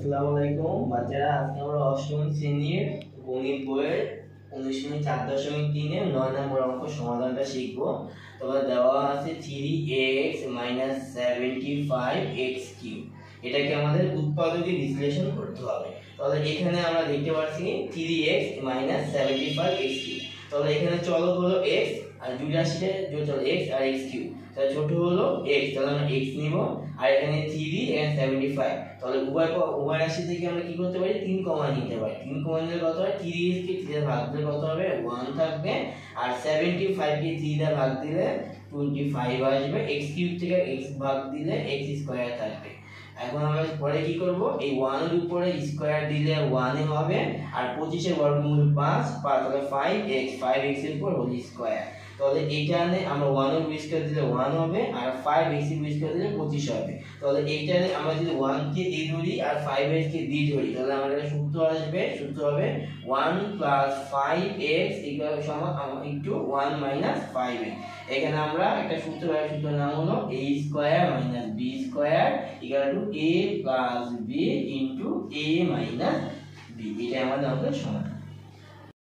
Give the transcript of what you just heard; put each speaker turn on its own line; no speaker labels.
আসসালামু আলাইকুম বাচ্চারা, আজকে আমরা অষ্টম শ্রেণীর গণিত বইয়ের 19.4.3 9 নম্বর অঙ্ক সমাধানটা শিখব। তোমাদের দেওয়া আছে 3x - 75x3। এটাকে আমাদের উৎপাদকে বিশ্লেষণ করতে হবে। তাহলে এখানে আমরা দেখতে পাচ্ছি 3x - 75x3। তাহলে এখানে চলক হলো x আর দুই রাশিতে চল x আর x3। তাহলে ছোট হলো x, তাহলে আমরা x নিব, আর এখানে 3 এখানে 75। তাহলে উভয় রাশি থেকে আমরা কি করতে পারি, 3 কমন নিতে পারি। 3 কমন নিলে কত হয়, 3x কে 3 দিয়ে ভাগ দিলে কত হবে, 1 থাকবে, আর 75 কে 3 দিয়ে ভাগ দিলে 25 আসবে। x3 থেকে x ভাগ দিলে x স্কয়ার থাকবে। এখন আমরা পরে কি করব, এই 1 এর উপরে স্কয়ার দিলে 1 এ হবে, আর 25 এর বর্গমূল 5, তাহলে 5x এর উপর হোল স্কয়ার। তাহলে এইখানে আমরা 1 এর স্কয়ার দিলে 1 হবে, আর 5x এর স্কয়ার দিলে 25 হবে। তাহলে এইখানে আমরা যদি 1 কে a ধরি আর 5x কে b ধরি, তাহলে আমাদের সূত্র আসবে, সূত্র হবে 1 + 5x সমান 1 - 5x। এখানে আমরা একটা সূত্র নাম হলো a² - b² = a + b * a - b। এটা আমাদের সমাধান।